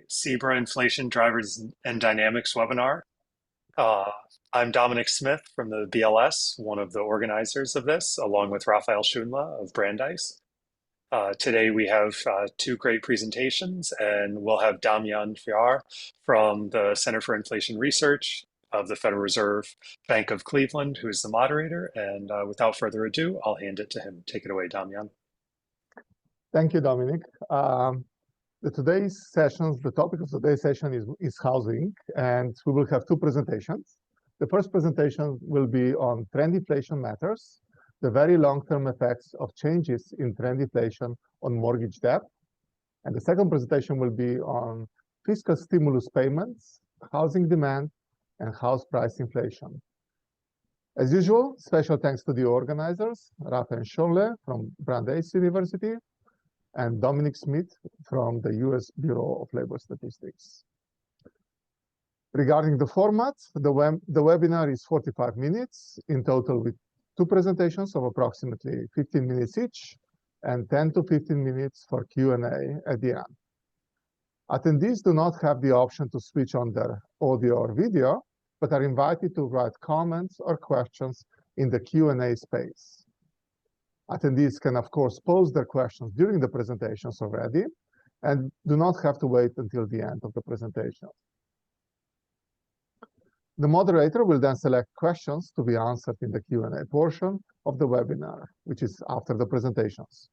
CEBRA Inflation Drivers and Dynamics webinar. Uh, I'm Dominic Smith from the BLS, one of the organizers of this, along with Raphael Schunla of Brandeis. Today we have two great presentations, and we'll have Damjan from the Center for Inflation Research of the Federal Reserve Bank of Cleveland, who is the moderator. And without further ado, I'll hand it to him. Take it away, Damjan. Thank you, Dominic. The topic of today's session is housing, and we will have two presentations. The first presentation will be on trend inflation matters, the very long-term effects of changes in trend inflation on mortgage debt. And the second presentation will be on fiscal stimulus payments, housing demand, and house price inflation. As usual, special thanks to the organizers, Raphael Schunla from Brandeis University, and Dominic Smith from the US Bureau of Labor Statistics. Regarding the format, the webinar is 45 minutes in total, with two presentations of approximately 15 minutes each and 10 to 15 minutes for Q&A at the end. Attendees do not have the option to switch on their audio or video, but are invited to write comments or questions in the Q&A space. Attendees can, of course, pose their questions during the presentations already and do not have to wait until the end of the presentation. The moderator will then select questions to be answered in the Q&A portion of the webinar, which is after the presentations.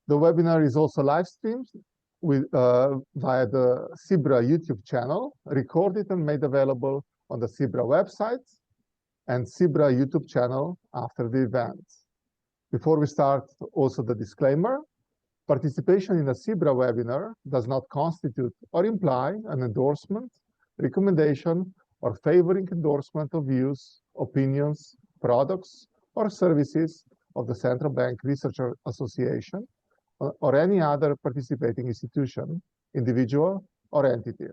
The webinar is also live streamed via the CEBRA YouTube channel, recorded and made available on the CEBRA website and CEBRA YouTube channel after the event. Before we start, also the disclaimer: participation in a CEBRA webinar does not constitute or imply an endorsement, recommendation, or favoring endorsement of views, opinions, products, or services of the Central Bank Research Association or any other participating institution, individual, or entity.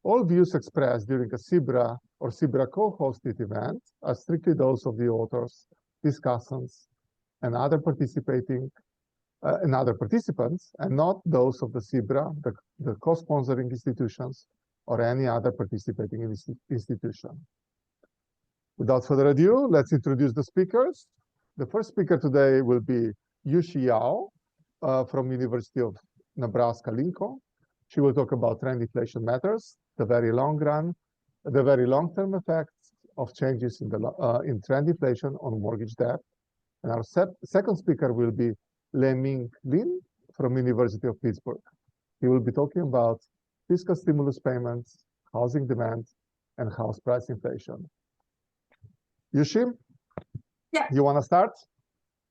All views expressed during a CEBRA or CEBRA co-hosted event are strictly those of the authors, discussants, and other participants, and not those of the CEBRA, the co-sponsoring institutions, or any other participating institution. Without further ado, let's introduce the speakers. The first speaker today will be Yuxi Yao from University of Nebraska-Lincoln. She will talk about trend inflation matters, the very long-term effects of changes in trend inflation on mortgage debt. And our second speaker will be Leming from University of Pittsburgh. He will be talking about fiscal stimulus payments, housing demand, and house price inflation. Yuxi? Yeah. You want to start?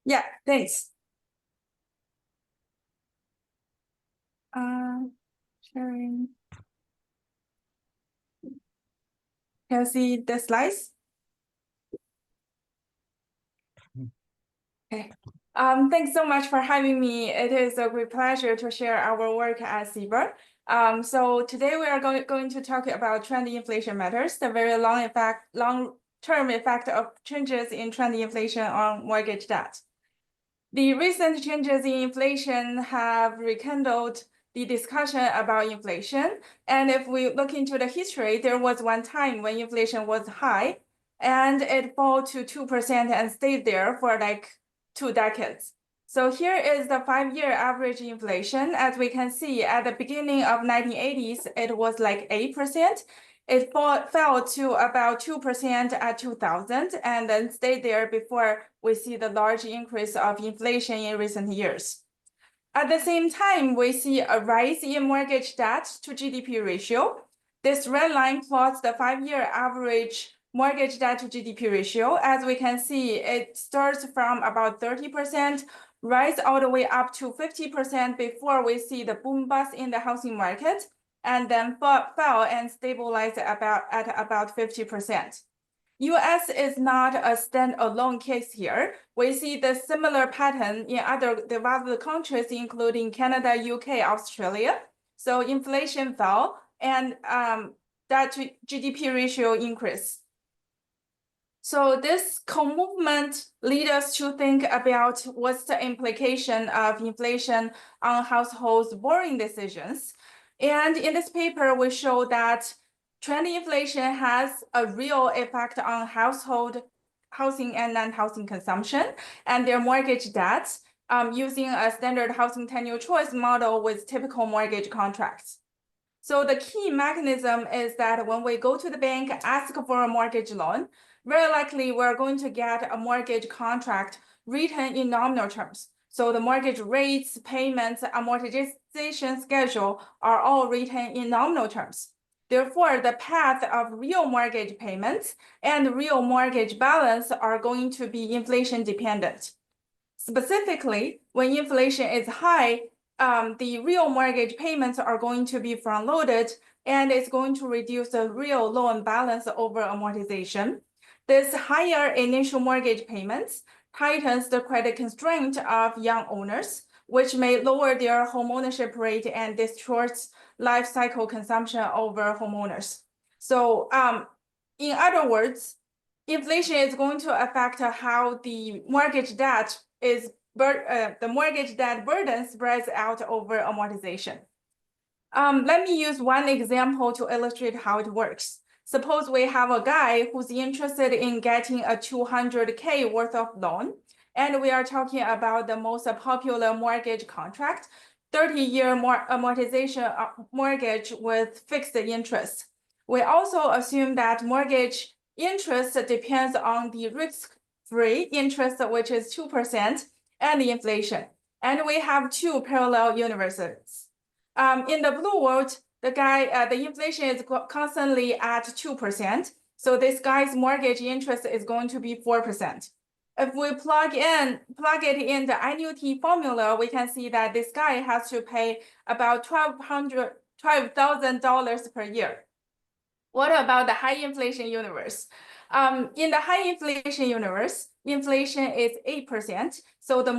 Yeah, thanks. Sharing. Can you see the slides? Okay. Thanks so much for having me. It is a great pleasure to share our work at CEBRA. So today we are going to talk about trend inflation matters, the very long-term effect of changes in trend inflation on mortgage debt. The recent changes in inflation have rekindled the discussion about inflation. And if we look into the history, there was one time when inflation was high and it fell to 2% and stayed there for like 2 decades. So here is the 5-year average inflation. As we can see, at the beginning of 1980s, it was like 8%. It fell to about 2% at 2000 and then stayed there before we see the large increase of inflation in recent years. At the same time, we see a rise in mortgage debt to GDP ratio. This red line plots the 5-year average mortgage debt to GDP ratio. As we can see, it starts from about 30%, rise all the way up to 50% before we see the boom bust in the housing market, and then fell and stabilized at about 50%. US is not a standalone case here. We see the similar pattern in other developed countries, including Canada, UK, Australia. So inflation fell and that GDP ratio increased. So this co-movement leads us to think about what's the implication of inflation on households' borrowing decisions. And in this paper, we show that trending inflation has a real effect on household housing and non-housing consumption and their mortgage debts using a standard housing tenure choice model with typical mortgage contracts. So the key mechanism is that when we go to the bank, ask for a mortgage loan, very likely we're going to get a mortgage contract written in nominal terms. So the mortgage rates, payments, amortization schedule are all written in nominal terms. Therefore, the path of real mortgage payments and real mortgage balance are going to be inflation dependent. Specifically, when inflation is high, the real mortgage payments are going to be front-loaded, and it's going to reduce the real loan balance over amortization. This higher initial mortgage payments tightens the credit constraint of young owners, which may lower their home ownership rate and distorts life cycle consumption over homeowners. So in other words, inflation is going to affect how the mortgage debt the mortgage debt burden spreads out over amortization. Let me use one example to illustrate how it works. Suppose we have a guy who's interested in getting a $200K worth of loan, and we are talking about the most popular mortgage contract, 30-year amortization mortgage with fixed interest. We also assume that mortgage interest depends on the risk-free interest, which is 2%, and the inflation. And we have two parallel universes. In the blue world, the inflation is constantly at 2%. So this guy's mortgage interest is going to be 4%. If we plug it in the annuity formula, we can see that this guy has to pay about $12,000 per year. What about the high inflation universe? In the high inflation universe, inflation is 8%. So the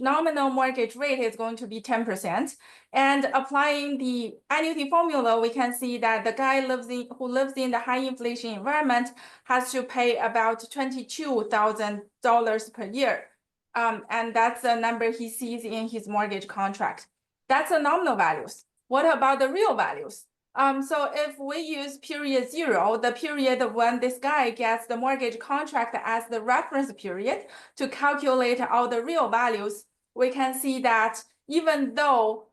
nominal mortgage rate is going to be 10%. And applying the annuity formula, we can see that the guy who lives in the high inflation environment has to pay about $22,000 per year. And that's the number he sees in his mortgage contract. That's the nominal values. What about the real values? So if we use period 0, the period when this guy gets the mortgage contract as the reference period to calculate all the real values, we can see that even though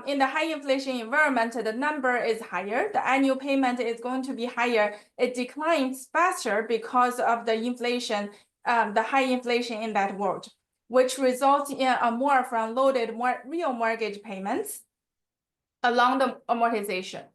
in the high inflation environment, the number is higher, the annual payment is going to be higher, it declines faster because of the inflation, the high inflation in that world, which results in a more front-loaded real mortgage payments along the amortization.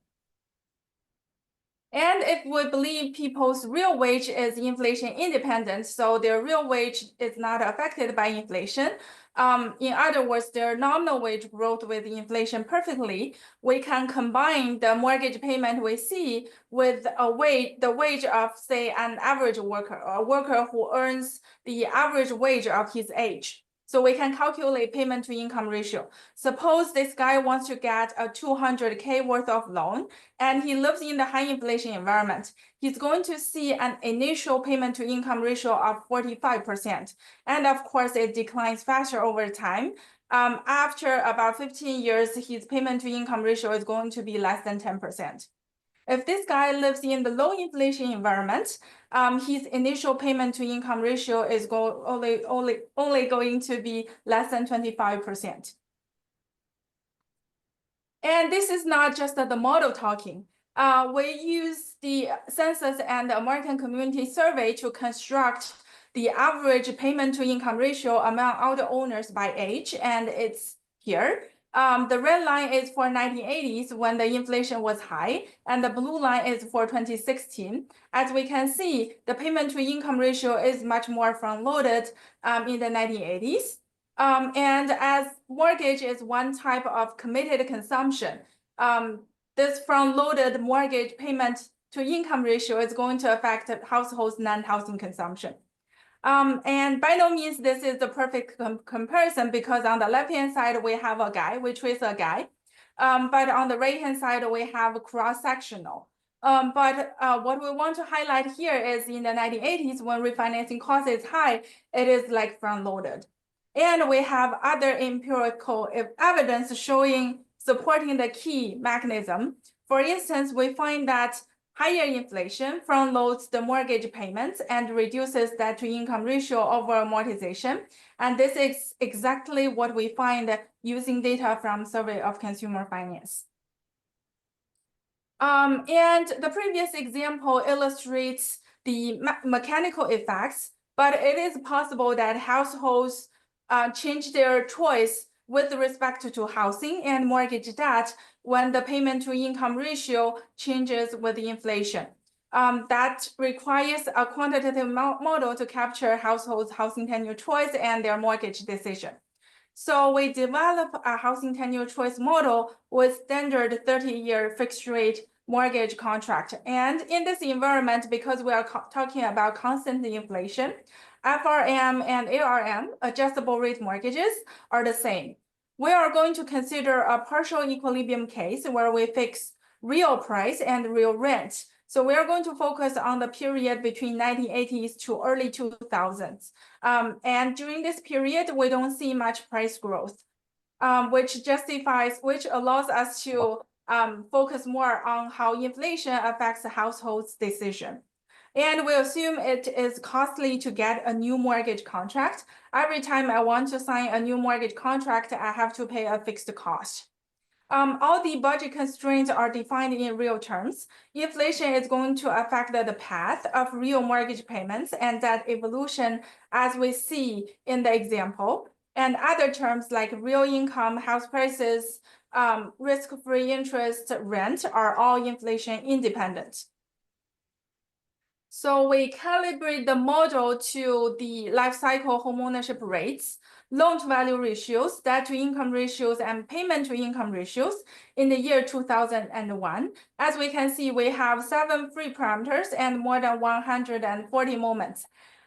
And if we believe people's real wage is inflation independent, so their real wage is not affected by inflation, in other words, their nominal wage growth with inflation perfectly, we can combine the mortgage payment we see with the wage of, say, an average worker, a worker who earns the average wage of his age. So we can calculate payment to income ratio. Suppose this guy wants to get a $200K worth of loan, and he lives in the high inflation environment. He's going to see an initial payment to income ratio of 45%. And of course, it declines faster over time. After about 15 years, his payment to income ratio is going to be less than 10%. If this guy lives in the low inflation environment, his initial payment to income ratio is only going to be less than 25%. And this is not just the model talking. We use the census and the American Community Survey to construct the average payment to income ratio among all the owners by age, and it's here. The red line is for 1980s when the inflation was high, and the blue line is for 2016. As we can see, the payment to income ratio is much more front-loaded in the 1980s. And as mortgage is one type of committed consumption, this front-loaded mortgage payment to income ratio is going to affect households' non-housing consumption. And by no means this is the perfect comparison, because on the left-hand side, we have a guy, we trace a guy. But on the right-hand side, we have cross-sectional. But what we want to highlight here is in the 1980s, when refinancing cost is high, it is like front-loaded. And we have other empirical evidence supporting the key mechanism. For instance, we find that higher inflation front-loads the mortgage payments and reduces debt-to-income ratio over amortization. And this is exactly what we find using data from Survey of Consumer Finance. And the previous example illustrates the mechanical effects, but it is possible that households change their choice with respect to housing and mortgage debt when the payment to income ratio changes with inflation. That requires a quantitative model to capture households' housing tenure choice and their mortgage decision. So we develop a housing tenure choice model with standard 30-year fixed rate mortgage contract. And in this environment, because we are talking about constant inflation, FRM and ARM, adjustable rate mortgages, are the same. We are going to consider a partial equilibrium case where we fix real price and real rent. So we are going to focus on the period between 1980s to early 2000s. And during this period, we don't see much price growth, which allows us to focus more on how inflation affects the household's decision. And we assume it is costly to get a new mortgage contract. Every time I want to sign a new mortgage contract, I have to pay a fixed cost. All the budget constraints are defined in real terms. Inflation is going to affect the path of real mortgage payments and that evolution as we see in the example. And other terms like real income, house prices, risk-free interest, rent are all inflation independent. So we calibrate the model to the life cycle homeownership rates, loan-to-value ratios, debt-to-income ratios, and payment-to-income ratios in the year 2001. As we can see, we have 7 free parameters and more than 140 moments.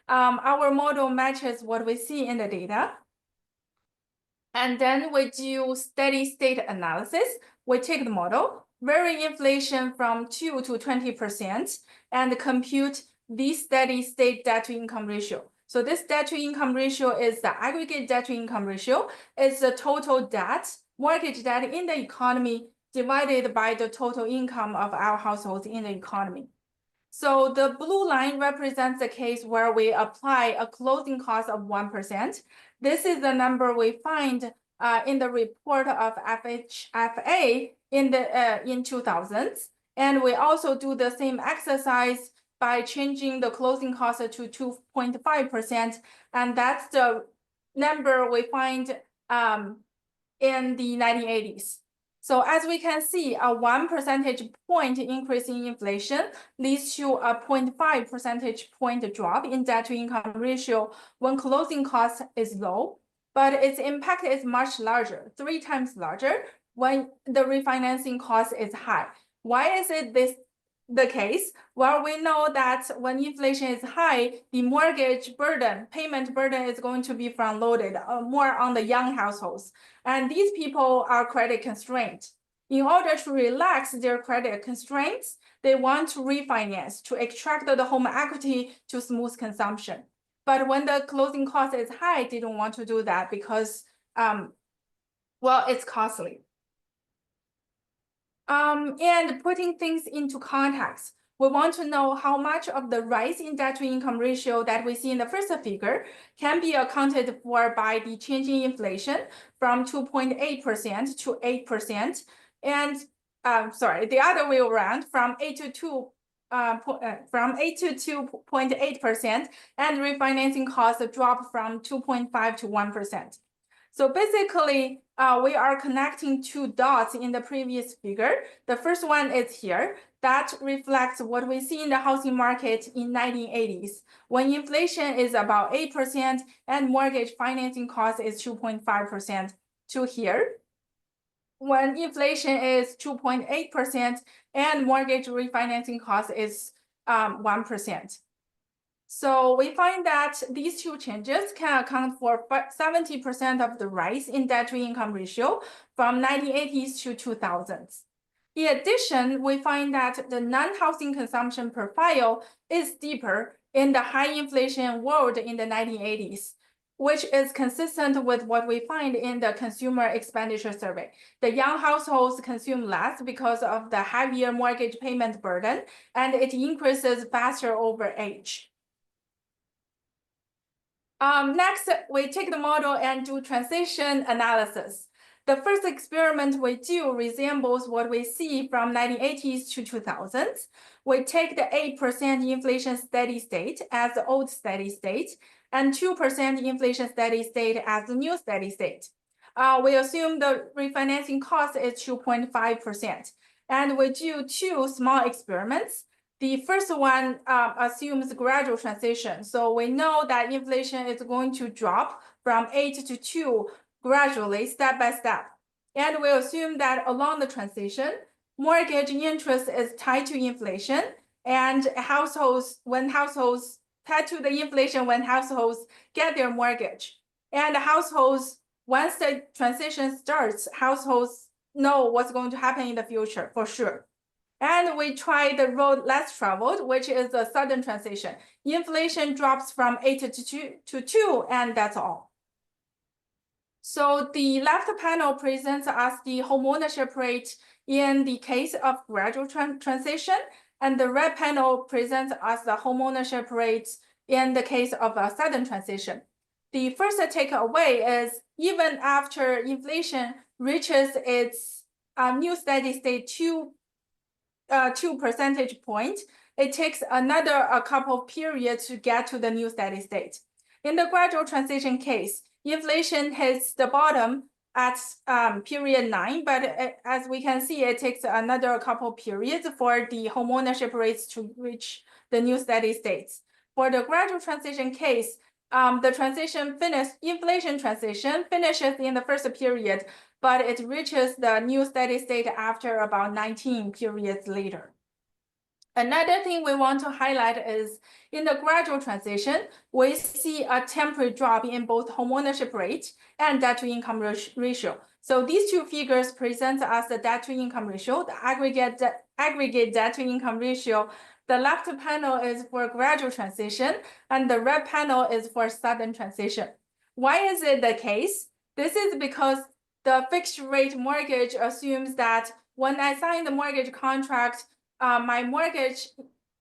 Our model matches what we see in the data. And then we do steady state analysis. We take the model, vary inflation from 2 to 20%, and compute the steady state debt to income ratio. So this debt to income ratio is the aggregate debt to income ratio. It's the total debt, mortgage debt in the economy divided by the total income of our households in the economy. So the blue line represents the case where we apply a closing cost of 1%. This is the number we find in the report of FHFA in 2000s. And we also do the same exercise by changing the closing cost to 2.5%. And that's the number we find in the 1980s. So as we can see, a 1 percentage point increase in inflation leads to a 0.5 percentage point drop in debt to income ratio when closing cost is low, but its impact is much larger, 3 times larger when the refinancing cost is high. Why is it the case? Well, we know that when inflation is high, the mortgage burden, payment burden is going to be front-loaded, more on the young households. And these people are credit constrained. In order to relax their credit constraints, they want to refinance to extract the home equity to smooth consumption. But when the closing cost is high, they don't want to do that because, well, it's costly. And putting things into context, we want to know how much of the rise in debt to income ratio that we see in the first figure can be accounted for by the changing inflation from 2.8% to 8%. And the other way around, from 8 to 2.8%, and refinancing costs drop from 2.5 to 1%. So basically, we are connecting 2 dots in the previous figure. The first one is here. That reflects what we see in the housing market in 1980s, when inflation is about 8% and mortgage financing cost is 2.5%, to here, when inflation is 2.8% and mortgage refinancing cost is 1%. So we find that these 2 changes can account for 70% of the rise in debt to income ratio from 1980s to 2000s. In addition, we find that the non-housing consumption profile is steeper in the high inflation world in the 1980s, which is consistent with what we find in the consumer expenditure survey. The young households consume less because of the heavier mortgage payment burden, and it increases faster over age. Next, we take the model and do transition analysis. The first experiment we do resembles what we see from 1980s to 2000s. We take the 8% inflation steady state as the old steady state and 2% inflation steady state as the new steady state. We assume the refinancing cost is 2.5%. And we do two small experiments. The first one assumes gradual transition. So we know that inflation is going to drop from 8 to 2 gradually, step by step. And we assume that along the transition, mortgage interest is tied to inflation, and when households tied to the inflation when households get their mortgage. And households, once the transition starts, households know what's going to happen in the future for sure. And we try the road less traveled, which is a sudden transition. Inflation drops from 8 to 2, and that's all. So the left panel presents us the homeownership rate in the case of gradual transition, and the red panel presents us the homeownership rate in the case of a sudden transition. The first takeaway is even after inflation reaches its new steady state 2 percentage points, it takes a couple of periods to get to the new steady state. In the gradual transition case, inflation hits the bottom at period 9, but as we can see, it takes another couple of periods for the homeownership rates to reach the new steady states. For the gradual transition case, the inflation transition finishes in the first period, but it reaches the new steady state after about 19 periods later. Another thing we want to highlight is in the gradual transition, we see a temporary drop in both homeownership rate and debt to income ratio. So these two figures present us the debt to income ratio, the aggregate debt to income ratio. The left panel is for gradual transition, and the red panel is for sudden transition. Why is it the case? This is because the fixed rate mortgage assumes that when I sign the mortgage contract, my mortgage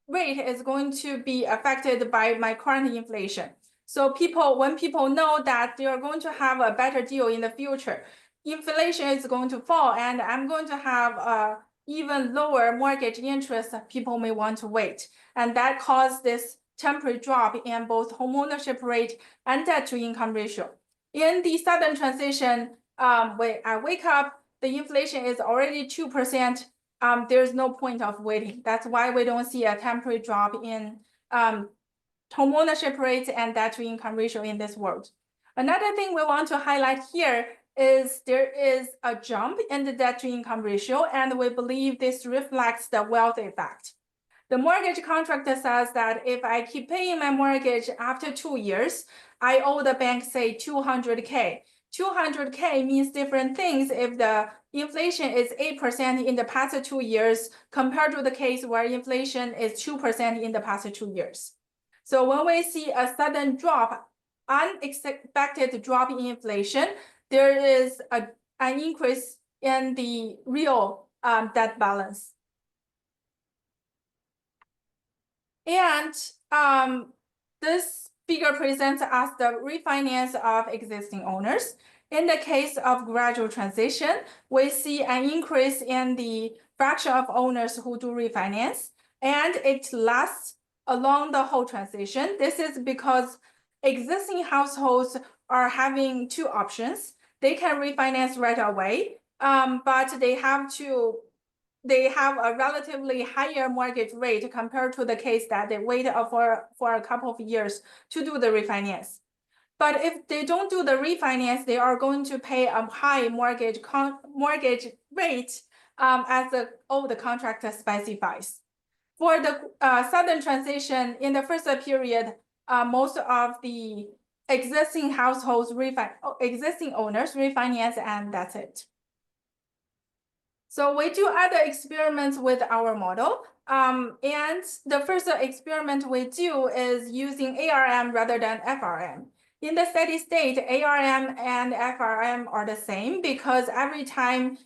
rate is going to be affected by my current inflation. So when people know that they are going to have a better deal in the future, inflation is going to fall and I'm going to have a even lower mortgage interest, people may want to wait. And that caused this temporary drop in both homeownership rate and debt to income ratio. In the sudden transition, when I wake up, the inflation is already 2%. There's no point of waiting. That's why we don't see a temporary drop in homeownership rate and debt to income ratio in this world. Another thing we want to highlight here is there is a jump in the debt to income ratio, and we believe this reflects the wealth effect. The mortgage contract says that if I keep paying my mortgage after 2 years, I owe the bank, say, 200K. 200K means different things if the inflation is 8% in the past 2 years compared to the case where inflation is 2% in the past 2 years. So when we see a sudden drop, unexpected drop in inflation, there is an increase in the real debt balance. And this figure presents us the refinance of existing owners. In the case of gradual transition, we see an increase in the fraction of owners who do refinance, and it lasts along the whole transition. This is because existing households are having two options. They can refinance right away, but they have a relatively higher mortgage rate compared to the case that they wait for a couple of years to do the refinance. But if they don't do the refinance, they are going to pay a high mortgage rate as the old contract specifies. For the sudden transition, in the first period, most of the existing households existing owners refinance, and that's it. So we do other experiments with our model. And the first experiment we do is using ARM rather than FRM. In the steady state, ARM and FRM are the same because every time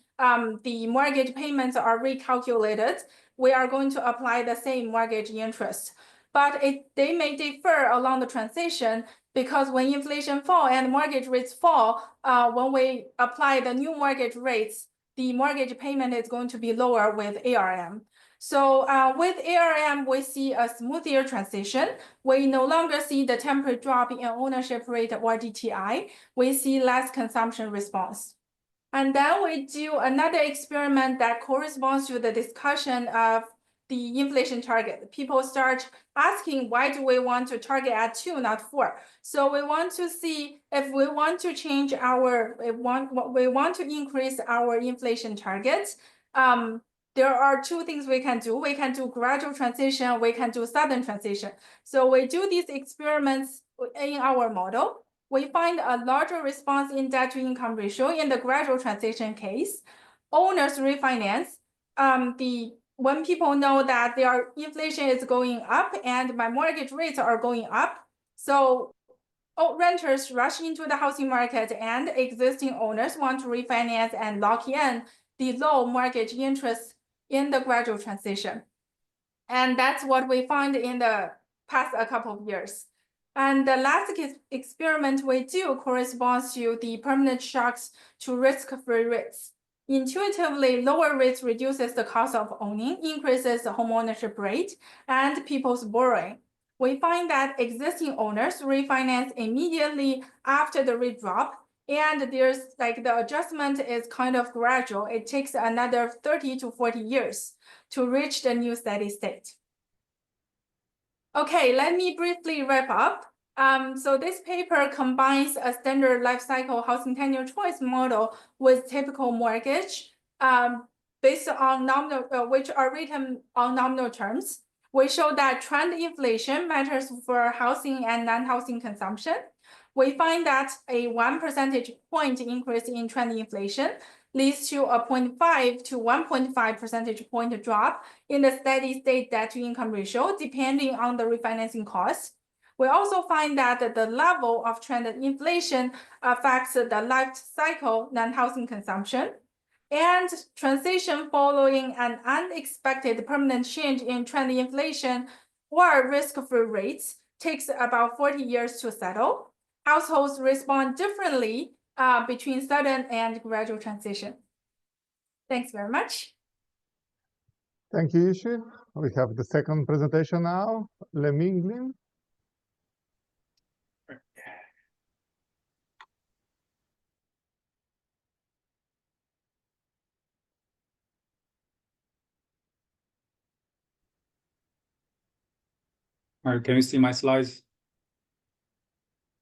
the mortgage payments are recalculated, we are going to apply the same mortgage interest. But they may differ along the transition because when inflation falls and mortgage rates fall, when we apply the new mortgage rates, the mortgage payment is going to be lower with ARM. So with ARM, we see a smoother transition. We no longer see the temporary drop in ownership rate or DTI. We see less consumption response. And then we do another experiment that corresponds to the discussion of the inflation target. People start asking, why do we want to target at 2, not 4? So we want to see if we want to change we want to increase our inflation targets. There are 2 things we can do. We can do gradual transition, we can do sudden transition. So we do these experiments in our model. We find a larger response in debt to income ratio in the gradual transition case. Owners refinance. When people know that their inflation is going up and my mortgage rates are going up, so renters rush into the housing market and existing owners want to refinance and lock in the low mortgage interest in the gradual transition. And that's what we found in the past a couple of years. And the last experiment we do corresponds to the permanent shocks to risk-free rates. Intuitively, lower rates reduces the cost of owning, increases the home ownership rate, and people's borrowing. We find that existing owners refinance immediately after the rate drop, and there's the adjustment is kind of gradual. It takes another 30 to 40 years to reach the new steady state. Okay, let me briefly wrap up. So this paper combines a standard life cycle housing tenure choice model with typical mortgage based on nominal, which are written on nominal terms. We show that trend inflation matters for housing and non-housing consumption. We find that a 1 percentage point increase in trend inflation leads to a 0.5 to 1.5 percentage point drop in the steady state debt to income ratio, depending on the refinancing cost. We also find that the level of trend inflation affects the life cycle non-housing consumption. And transition following an unexpected permanent change in trend inflation or risk-free rates takes about 40 years to settle. Households respond differently between sudden and gradual transition. Thanks very much. Thank you, Yuxi. We have the second presentation now. Leming. All right, can you see my slides?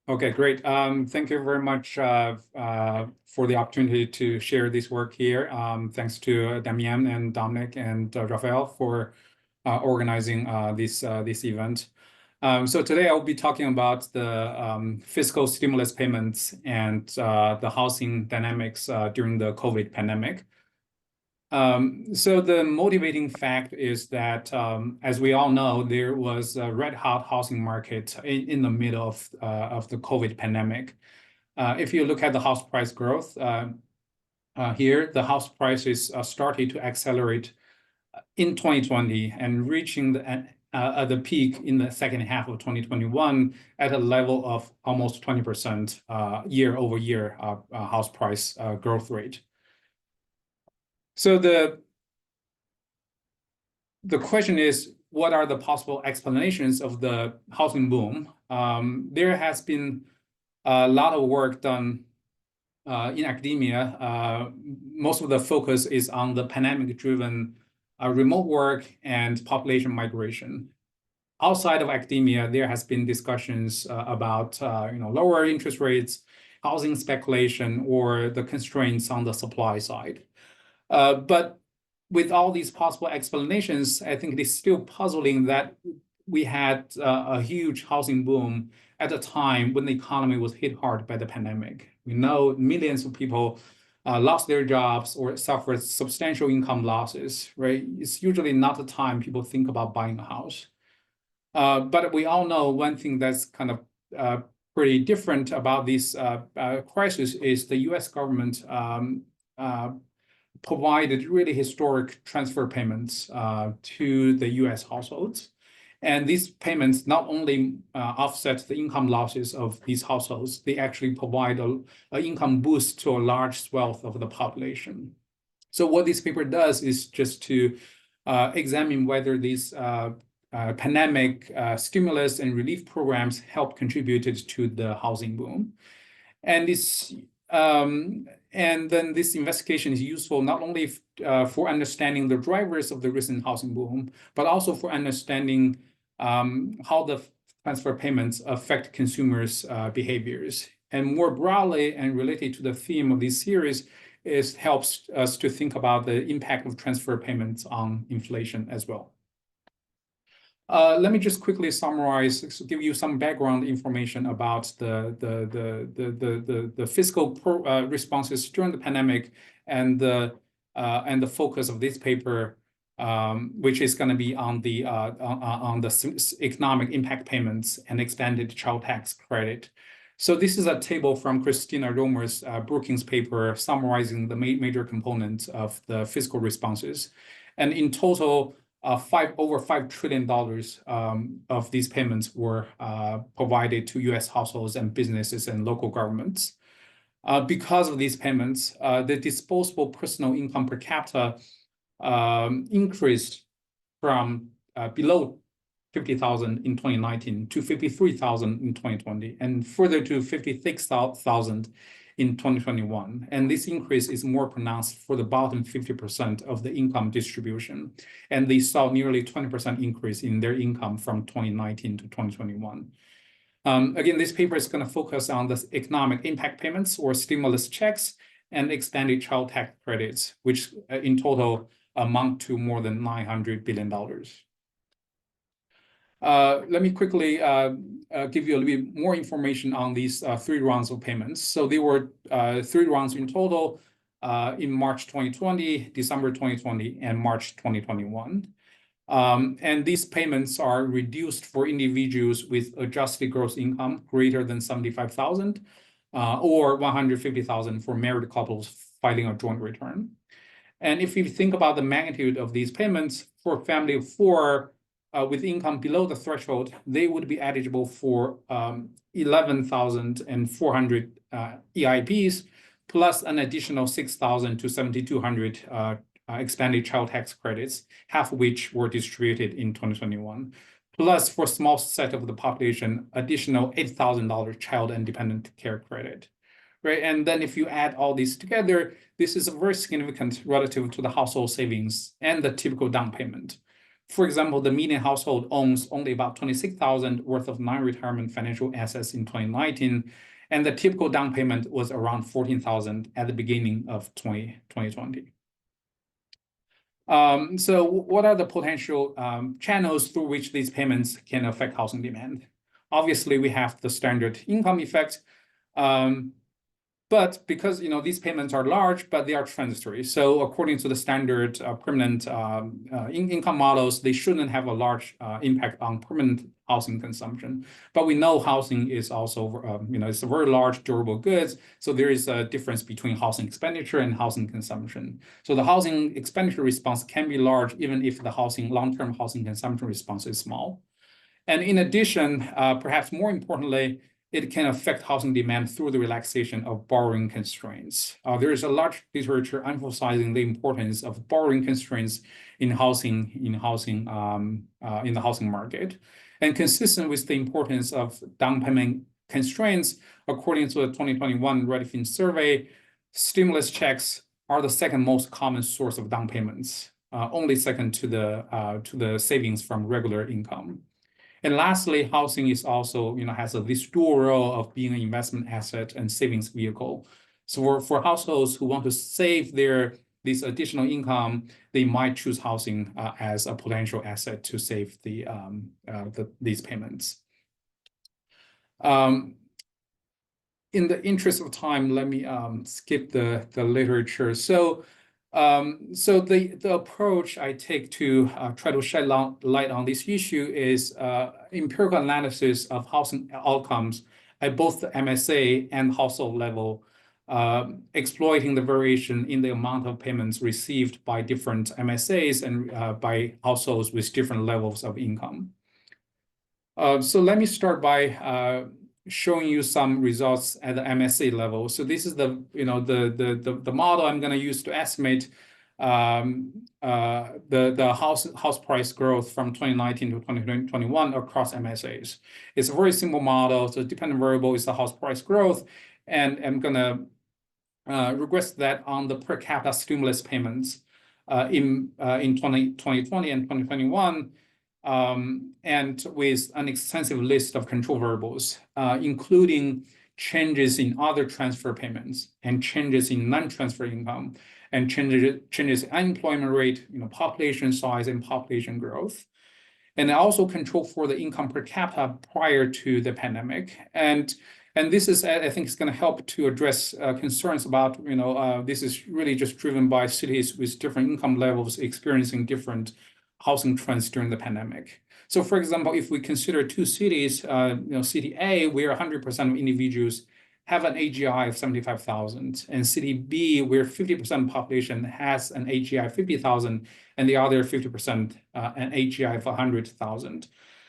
Okay, great. Thank you very much for the opportunity to share this work here. Thanks to Damjan and Dominic and Raphael for organizing this event. So today I'll be talking about the fiscal stimulus payments and the housing dynamics during the COVID pandemic. So the motivating fact is that, as we all know, there was a red-hot housing market in the middle of the COVID pandemic. If you look at the house price growth here, the house prices started to accelerate in 2020 and reaching the peak in the second half of 2021 at a level of almost 20% year-over-year house price growth rate. So the question is, what are the possible explanations of the housing boom? There has been a lot of work done in academia. Most of the focus is on the pandemic-driven remote work and population migration. Outside of academia, there has been discussions about lower interest rates, housing speculation, or the constraints on the supply side. But with all these possible explanations, I think it is still puzzling that we had a huge housing boom at a time when the economy was hit hard by the pandemic. We know millions of people lost their jobs or suffered substantial income losses, right? It's usually not the time people think about buying a house. But we all know one thing that's kind of pretty different about this crisis is the U.S. government provided really historic transfer payments to the U.S. households. And these payments not only offset the income losses of these households, they actually provide an income boost to a large swath of the population. So what this paper does is just to examine whether these pandemic stimulus and relief programs helped contributed to the housing boom. And this and then this investigation is useful not only for understanding the drivers of the recent housing boom, but also for understanding how the transfer payments affect consumers' behaviors. And more broadly and related to the theme of this series, it helps us to think about the impact of transfer payments on inflation as well. Let me just quickly summarize, give you some background information about the fiscal responses during the pandemic and the focus of this paper, which is going to be on the economic impact payments and expanded child tax credit. So this is a table from Christina Romer's Brookings paper summarizing the major components of the fiscal responses, and in total, over $5 trillion of these payments were provided to U.S. households and businesses and local governments. Because of these payments, the disposable personal income per capita increased from below $50,000 in 2019 to $53,000 in 2020, and further to $56,000 in 2021. And this increase is more pronounced for the bottom 50% of the income distribution. And they saw nearly 20% increase in their income from 2019 to 2021. Again, this paper is going to focus on the economic impact payments or stimulus checks and expanded child tax credits, which in total amount to more than $900 billion. Let me quickly give you a little bit more information on these 3 rounds of payments. So there were 3 rounds in total in March 2020, December 2020, and March 2021. And these payments are reduced for individuals with adjusted gross income greater than $75,000 or $150,000 for married couples filing a joint return. And if you think about the magnitude of these payments for a family of 4 with income below the threshold, they would be eligible for 11,400 EIPs, plus an additional 6,000 to 7,200 expanded child tax credits, half of which were distributed in 2021. Plus, for a small set of the population, additional $8,000 child and dependent care credit. Right? And then if you add all these together, this is very significant relative to the household savings and the typical down payment. For example, the median household owns only about $26,000 worth of non-retirement financial assets in 2019, and the typical down payment was around $14,000 at the beginning of 2020. So what are the potential channels through which these payments can affect housing demand? Obviously, we have the standard income effect, but because these payments are large, but they are transitory. So according to the standard permanent income models, they shouldn't have a large impact on permanent housing consumption. But we know housing is also, it's a very large durable goods. So there is a difference between housing expenditure and housing consumption. So the housing expenditure response can be large, even if the long-term housing consumption response is small. And in addition, perhaps more importantly, it can affect housing demand through the relaxation of borrowing constraints. There is a large literature emphasizing the importance of borrowing constraints in the housing market. And consistent with the importance of down payment constraints, according to the 2021 Redfin survey, stimulus checks are the second most common source of down payments, only second to the savings from regular income. And lastly, housing is also, has this dual role of being an investment asset and savings vehicle. So for households who want to save this additional income, they might choose housing as a potential asset to save these payments. in the interest of time, let me skip the literature. So the approach I take to try to shed light on this issue is empirical analysis of housing outcomes at both the MSA and household level, exploiting the variation in the amount of payments received by different MSAs and by households with different levels of income. So let me start by showing you some results at the MSA level. So this is the model I'm going to use to estimate the house price growth from 2019 to 2021 across MSAs. It's a very simple model. So dependent variable is the house price growth, and I'm going to regress that on the per capita stimulus payments in 2020 and 2021. And with an extensive list of control variables, including changes in other transfer payments and changes in non-transfer income and changes in unemployment rate, population size and population growth. And I also control for the income per capita prior to the pandemic. And this is, I think, is going to help to address concerns about, this is really just driven by cities with different income levels experiencing different housing trends during the pandemic. So for example, if we consider two cities, city A, where 100% of individuals have an AGI of 75,000, and city B, where 50% of the population has an AGI of 50,000, and the other 50% an AGI of 100,000.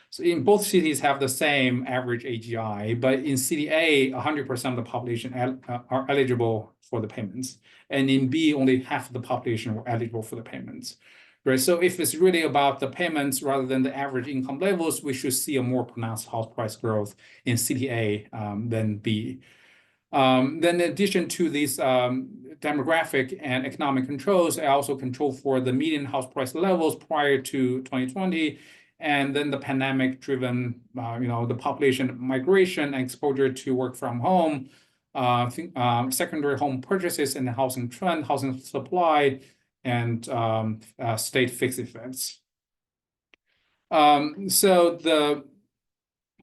So in both cities have the same average AGI, but in city A, 100% of the population are eligible for the payments. And in B, only half of the population were eligible for the payments. Right. So if it's really about the payments rather than the average income levels, we should see a more pronounced house price growth in city A than B. Then in addition to these demographic and economic controls, I also control for the median house price levels prior to 2020, and then the pandemic-driven, the population migration and exposure to work from home, secondary home purchases and the housing trend, housing supply, and state fixed effects. So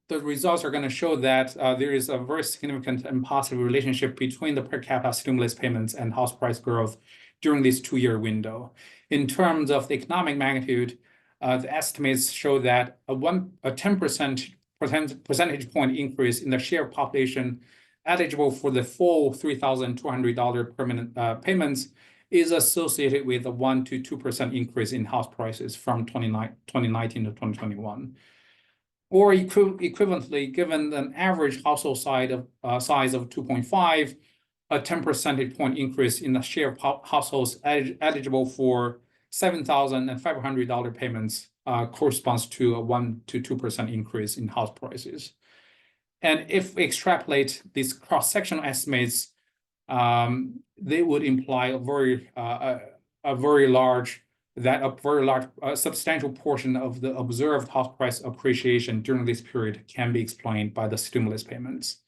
the results are going to show that there is a very significant and positive relationship between the per capita stimulus payments and house price growth during this 2-year window. In terms of the economic magnitude, the estimates show that a 10 percentage point increase in the share of population eligible for the full $3,200 permanent payments is associated with a 1 to 2% increase in house prices from 2019 to 2021. Or equivalently, given an average household size of 2.5, a 10 percentage point increase in the share of households eligible for $7,500 payments corresponds to a 1 to 2% increase in house prices. And if we extrapolate these cross-sectional estimates, they would imply a very large, substantial portion of the observed house price appreciation during this period can be explained by the stimulus payments.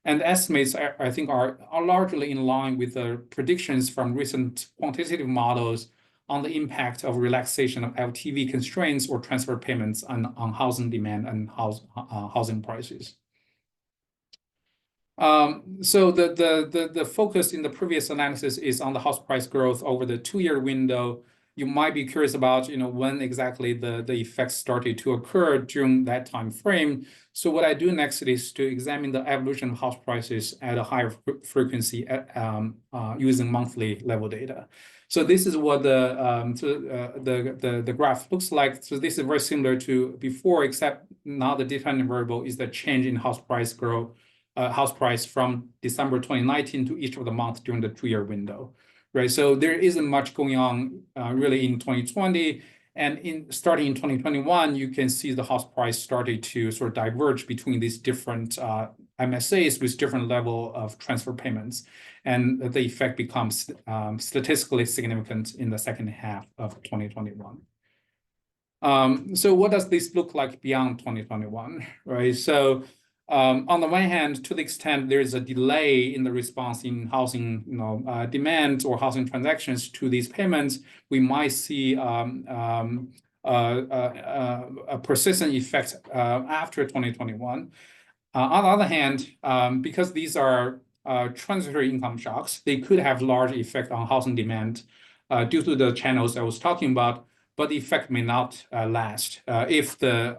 And the estimates, I think, are largely in line with the predictions from recent quantitative models on the impact of relaxation of LTV constraints or transfer payments on housing demand and housing prices. So the focus in the previous analysis is on the house price growth over the 2-year window. You might be curious about, when exactly the effects started to occur during that time frame. So what I do next is to examine the evolution of house prices at a higher frequency using monthly level data. So this is what the graph looks like. So this is very similar to before, except now the dependent variable is the change in house price growth. House price from December 2019 to each of the months during the 2-year window, right? So there isn't much going on really in 2020, and starting in 2021, you can see the house price started to sort of diverge between these different MSAs with different level of transfer payments, and the effect becomes statistically significant in the second half of 2021. So what does this look like beyond 2021, right? So on the one hand, to the extent there is a delay in the response in housing, demand or housing transactions to these payments, we might see a persistent effect after 2021. On the other hand, because these are transitory income shocks, they could have large effect on housing demand due to the channels I was talking about, but the effect may not last if the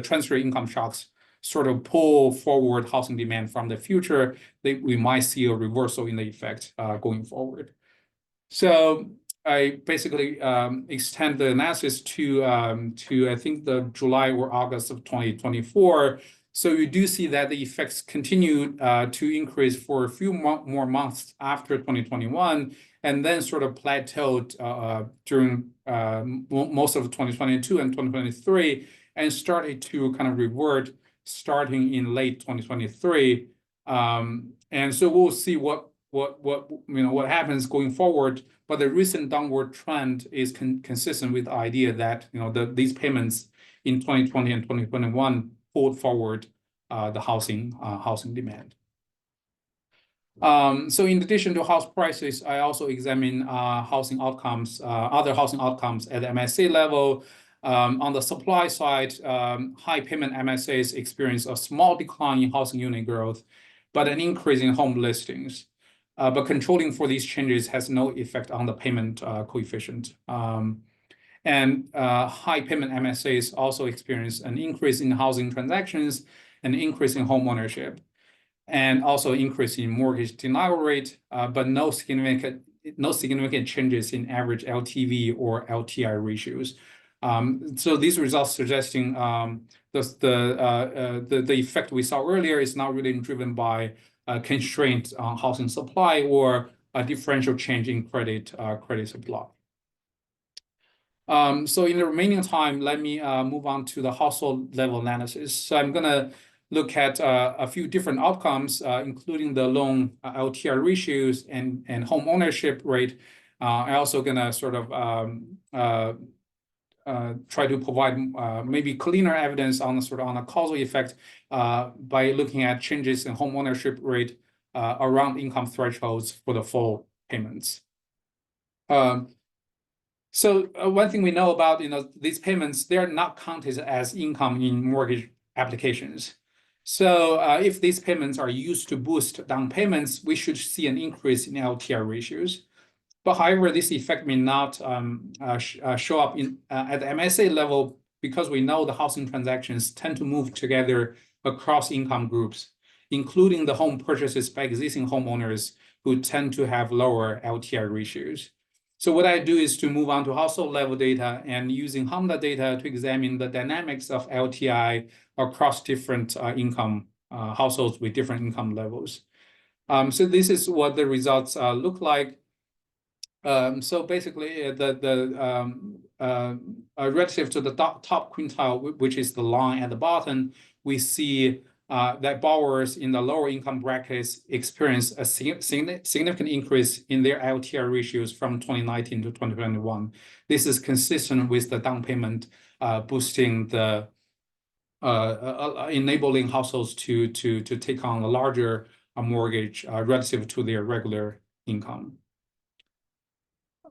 transitory income shocks sort of pull forward housing demand from the future. We might see a reversal in the effect going forward. So I basically extend the analysis to I think the July or August of 2024. So you do see that the effects continue to increase for a few more months after 2021, and then sort of plateaued during most of 2022 and 2023, and started to kind of revert starting in late 2023. And so we'll see what happens going forward. But the recent downward trend is consistent with the idea that these payments in 2020 and 2021 pulled forward the housing demand. So in addition to house prices, I also examine housing outcomes, other housing outcomes at the MSA level. On the supply side, high payment MSAs experience a small decline in housing unit growth, but an increase in home listings. But controlling for these changes has no effect on the payment coefficient. And high payment MSAs also experience an increase in housing transactions, an increase in home ownership, and also increase in mortgage denial rate, but no significant changes in average LTV or LTI ratios. So these results suggesting the effect we saw earlier is not really driven by constraint on housing supply or a differential change in credit supply. So in the remaining time, let me move on to the household level analysis. So I'm going to look at a few different outcomes, including the loan LTI ratios and home ownership rate. I'm also going to sort of try to provide maybe cleaner evidence on a causal effect by looking at changes in home ownership rate around income thresholds for the full payments. So one thing we know about these payments, they're not counted as income in mortgage applications. So if these payments are used to boost down payments, we should see an increase in LTI ratios. But however, this effect may not show up at the MSA level because we know the housing transactions tend to move together across income groups, including the home purchases by existing homeowners who tend to have lower LTI ratios. So what I do is to move on to household level data and using HMDA data to examine the dynamics of LTI across different income households with different income levels. So this is what the results look like. So basically, relative to the top quintile, which is the line at the bottom, we see that borrowers in the lower income brackets experience a significant increase in their LTI ratios from 2019 to 2021. This is consistent with the down payment boosting the enabling households to take on a larger mortgage relative to their regular income.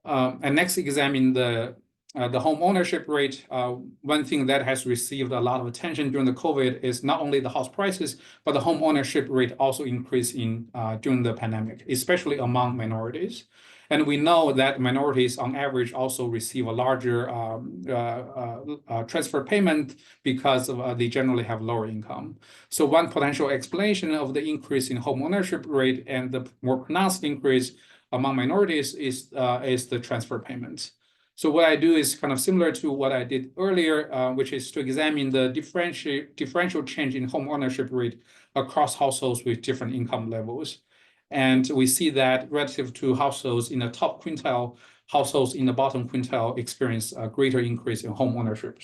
And next, examine the home ownership rate. One thing that has received a lot of attention during the COVID is not only the house prices, but the home ownership rate also increased during the pandemic, especially among minorities. And we know that minorities on average also receive a larger transfer payment because they generally have lower income. So one potential explanation of the increase in home ownership rate and the more pronounced increase among minorities is the transfer payments. So what I do is kind of similar to what I did earlier, which is to examine the differential change in home ownership rate across households with different income levels. And we see that relative to households in the top quintile, households in the bottom quintile experience a greater increase in home ownership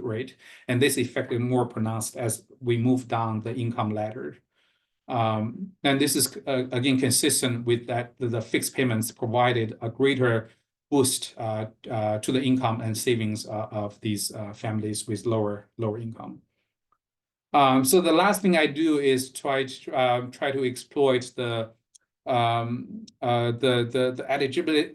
rate. And this effect is more pronounced as we move down the income ladder. And this is, again, consistent with that the fixed payments provided a greater boost to the income and savings of these families with lower income. So the last thing I do is try to exploit the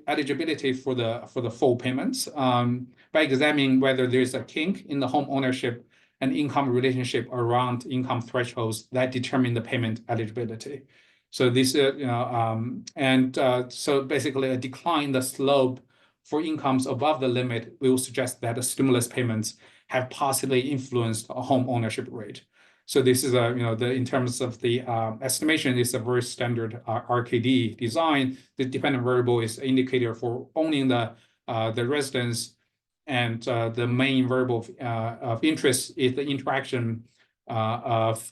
eligibility for the full payments by examining whether there's a kink in the home ownership and income relationship around income thresholds that determine the payment eligibility. So this, so basically a decline in the slope for incomes above the limit will suggest that the stimulus payments have possibly influenced a home ownership rate. So this is in terms of the estimation, is a very standard RKD design. The dependent variable is an indicator for owning the residence, and the main variable of interest is the interaction of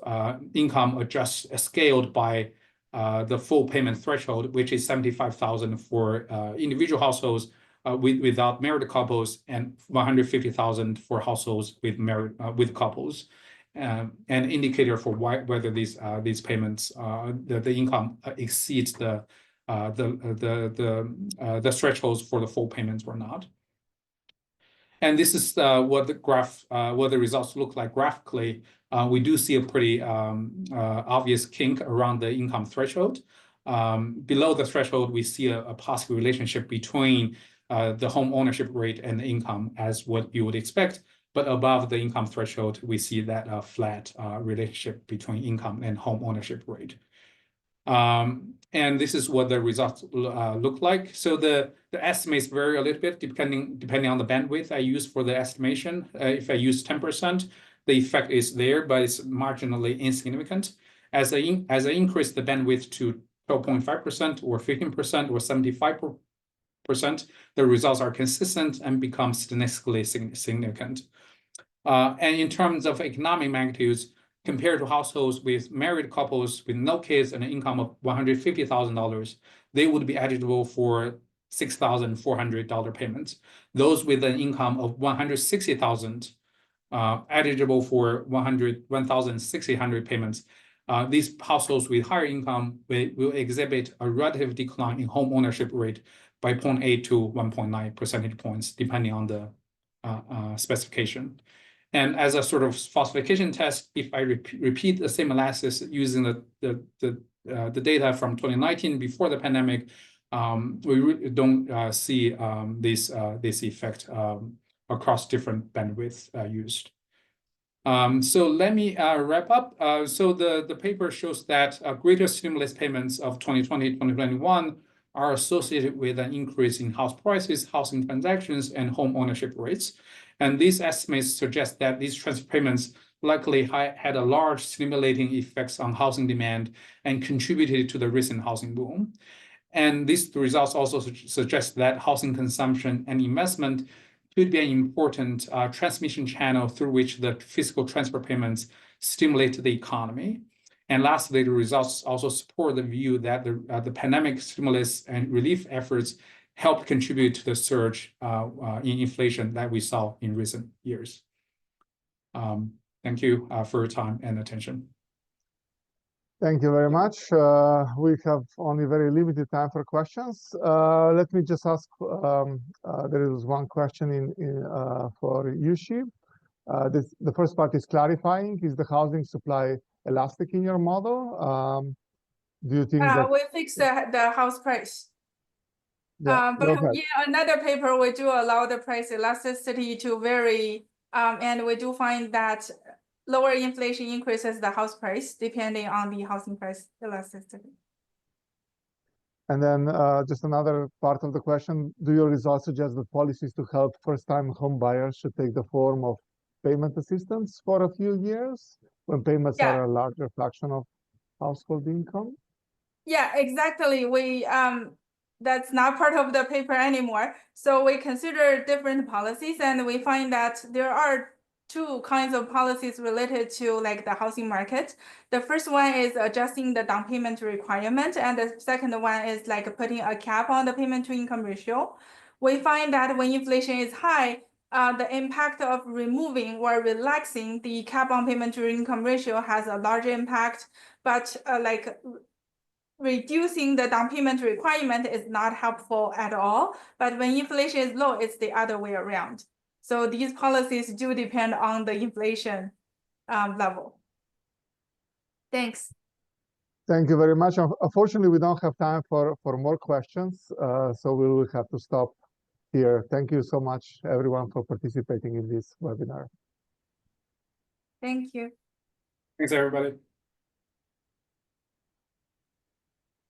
income scaled by the full payment threshold, which is 75,000 for individual households without married couples, and 150,000 for households with married with couples. An indicator for whether these payments, the income exceeds the thresholds for the full payments or not. And this is what the results look like graphically. We do see a pretty obvious kink around the income threshold. Below the threshold, we see a positive relationship between the home ownership rate and the income, as what you would expect. But above the income threshold, we see that flat relationship between income and home ownership rate. And this is what the results look like. So the estimates vary a little bit depending on the bandwidth I use for the estimation. If I use 10%, the effect is there, but it's marginally insignificant. As I increase the bandwidth to 12.5% or 15% or 75%, the results are consistent and become statistically significant. And in terms of economic magnitudes, compared to households with married couples with no kids and an income of $150,000, they would be eligible for $6,400 payments. Those with an income of $160,000 eligible for $1,600 payments. These households with higher income will exhibit a relative decline in home ownership rate by 0.8 to 1.9 percentage points, depending on the specification. And as a sort of falsification test, if I repeat the same analysis using the data from 2019 before the pandemic, we really don't see this effect across different bandwidths used. So let me wrap up. So the paper shows that greater stimulus payments of 2020-2021 are associated with an increase in house prices, housing transactions, and home ownership rates. And these estimates suggest that these transfer payments likely had a large stimulating effects on housing demand and contributed to the recent housing boom. And these results also suggest that housing consumption and investment could be an important transmission channel through which the fiscal transfer payments stimulate the economy. And lastly, the results also support the view that the pandemic stimulus and relief efforts helped contribute to the surge in inflation that we saw in recent years. Thank you for your time and attention. Thank you very much. We have only very limited time for questions. Let me just ask, there is one question for Yuxi. The first part is clarifying. Is the housing supply elastic in your model? Do you think that... We fixed the house price. Yeah, but in another paper, we do allow the price elasticity to vary, and we do find that lower inflation increases the house price depending on the housing price elasticity. And then just another part of the question, do your results suggest that policies to help first-time home buyers should take the form of payment assistance for a few years when payments are a larger fraction of household income? Yeah, exactly. We that's not part of the paper anymore. So we consider different policies, and we find that there are two kinds of policies related to like the housing market. The first one is adjusting the down payment requirement, and the second one is like putting a cap on the payment to income ratio. We find that when inflation is high, the impact of removing or relaxing the cap on payment to income ratio has a larger impact, but like reducing the down payment requirement is not helpful at all. But when inflation is low, it's the other way around. So these policies do depend on the inflation level. Thanks. Thank you very much. Unfortunately, we don't have time for more questions, so we will have to stop here. Thank you so much, everyone, for participating in this webinar. Thank you. Thanks, everybody.